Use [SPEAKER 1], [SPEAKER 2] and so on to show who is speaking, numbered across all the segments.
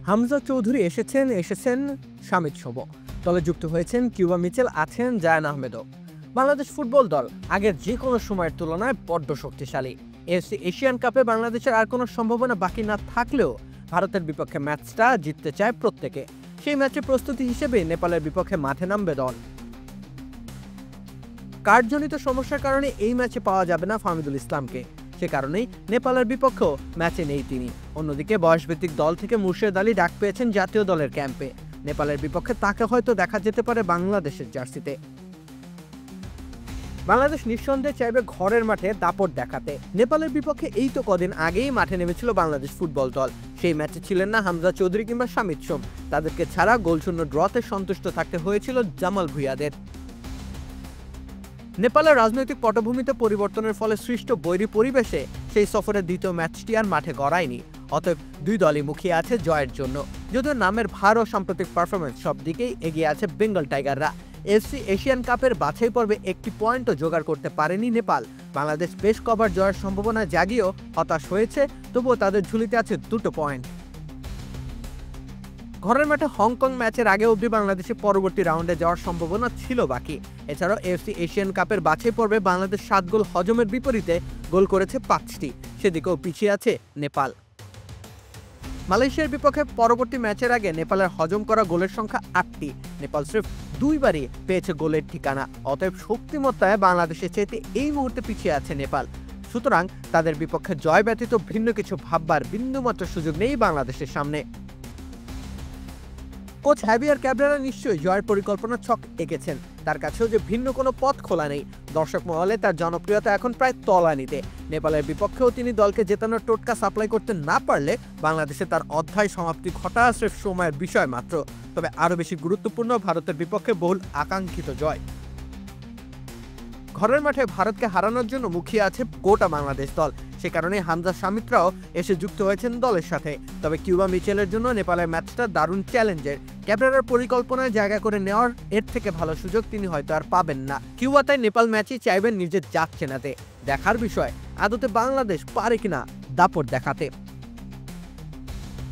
[SPEAKER 1] হামজা চৌধুরী এসেছেন শামিত শোভ। দলে যুক্ত হয়েছেন কিউবা মিচেল, আছেন জায়ান আহমেদও। বাংলাদেশ ফুটবল দল আগের যে কোনো সময়ের তুলনায় বড্ড শক্তিশালী। এফসি এশিয়ান কাপে বাংলাদেশের আর কোনো সম্ভাবনা বাকি না থাকলেও ভারতের বিপক্ষে ম্যাচটা জিততে চায় প্রত্যেকে। সেই ম্যাচের প্রস্তুতি হিসেবে নেপালের বিপক্ষে মাঠে নামবে দল। কার্ডজনিত সমস্যার কারণে এই ম্যাচে পাওয়া যাবে না ফাহমিদুল ইসলামকে। সে কারণেই নেপালের বিপক্ষেও ম্যাচে নেই তিনি। অন্যদিকে বয়সভিত্তিক দল থেকে মুর্শেদ আলী ডাক পেয়েছেন জাতীয় দলের ক্যাম্পে। নেপালের বিপক্ষে তাকে হয়তো দেখা যেতে পারে বাংলাদেশের জার্সিতে। বাংলাদেশ নিঃসন্দেহে চাইবে ঘরের মাঠে দাপট দেখাতে। নেপালের বিপক্ষে এই তো কদিন আগেই মাঠে নেমেছিল বাংলাদেশ ফুটবল দল। সেই ম্যাচে ছিলেন না হামজা চৌধুরী কিংবা শামিত শোভ। তাদেরকে ছাড়া গোলশূন্য ড্রতে সন্তুষ্ট থাকতে হয়েছিল জামাল ভুঁইয়াদের। নেপালের রাজনৈতিক পটভূমিতে পরিবর্তনের ফলে সৃষ্ট বৈরী পরিবেশে সেই সফরের দ্বিতীয় ম্যাচটি আর মাঠে গড়ায়নি। অতএব দুই দলই মুখিয়ে আছে জয়ের জন্য। যদিও নামের ভার ও সাম্প্রতিক পারফরমেন্স সব দিকেই এগিয়ে আছে বেঙ্গল টাইগাররা। এফসি এশিয়ান কাপের বাছাই পর্বে একটি পয়েন্টও জোগাড় করতে পারেনি নেপাল। বাংলাদেশ বেশ কবার জয়ের সম্ভাবনা জাগিয়েও হতাশ হয়েছে, তবুও তাদের ঝুলিতে আছে 2 পয়েন্ট। ঘরের মাঠে হংকং ম্যাচের আগে অবধি বাংলাদেশের পরবর্তী রাউন্ডে যাওয়ার সম্ভাবনা ছিল বাকি। এছাড়াও এফসি এশিয়ান কাপের বাছাই পর্বে বাংলাদেশ 7 গোল হজমের বিপরীতে গোল করেছে 5টি। সেদিকেও পিছিয়ে আছে নেপাল। মালয়েশিয়ার বিপক্ষে পরবর্তী ম্যাচের আগে নেপালের হজম করা গোলের সংখ্যা 8টি। নেপাল স্রেফ 2বারই পেয়েছে গোলের ঠিকানা। অতএব শক্তিমত্তায় বাংলাদেশের চাইতে এই মুহূর্তে পিছিয়ে আছে নেপাল। সুতরাং তাদের বিপক্ষে জয় ব্যতীত ভিন্ন কিছু ভাববার বিন্দুমাত্র সুযোগ নেই বাংলাদেশের সামনে। কোচ হ্যাভিয়ার ক্যাব্রেরা নিশ্চয়ই জয়ের পরিকল্পনা ছক এঁকেছেন। তার কাছেও যে ভিন্ন কোনো পথ খোলা নেই। দর্শক মহলে তার জনপ্রিয়তা এখন প্রায় তলানিতে। নেপালের বিপক্ষেও তিনি দলকে জেতানোর টোটকা সাপ্লাই করতে না পারলে বাংলাদেশে তার অধ্যায় সমাপ্তি ঘটা স্রেফ সময়ের বিষয় মাত্র। তবে আরও বেশি গুরুত্বপূর্ণ ভারতের বিপক্ষে বহুল আকাঙ্ক্ষিত জয়। ঘরের মাঠে ভারতকে হারানোর জন্য মুখিয়ে আছে গোটা বাংলাদেশ দল। সে কারণে হামজা শামিতরাও এসে যুক্ত হয়েছেন দলের সাথে। তবে কিউবা মিচেলের জন্য নেপালের ম্যাচটা দারুণ চ্যালেঞ্জের। ক্যাব্রেরার পরিকল্পনায় জায়গা করে নেওয়ার এর থেকে ভালো সুযোগ তিনি হয়তো আর পাবেন না। কিউবা তাই নেপাল ম্যাচই চাইবেন নিজের জাত চেনাতে। দেখার বিষয় আদতে বাংলাদেশ পারে কিনা দাপট দেখাতে।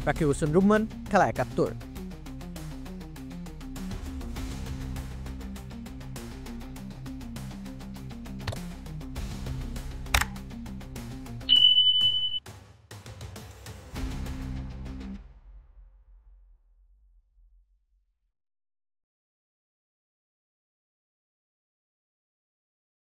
[SPEAKER 1] রাকিব হোসেন রুম্মান, খেলা ৭১।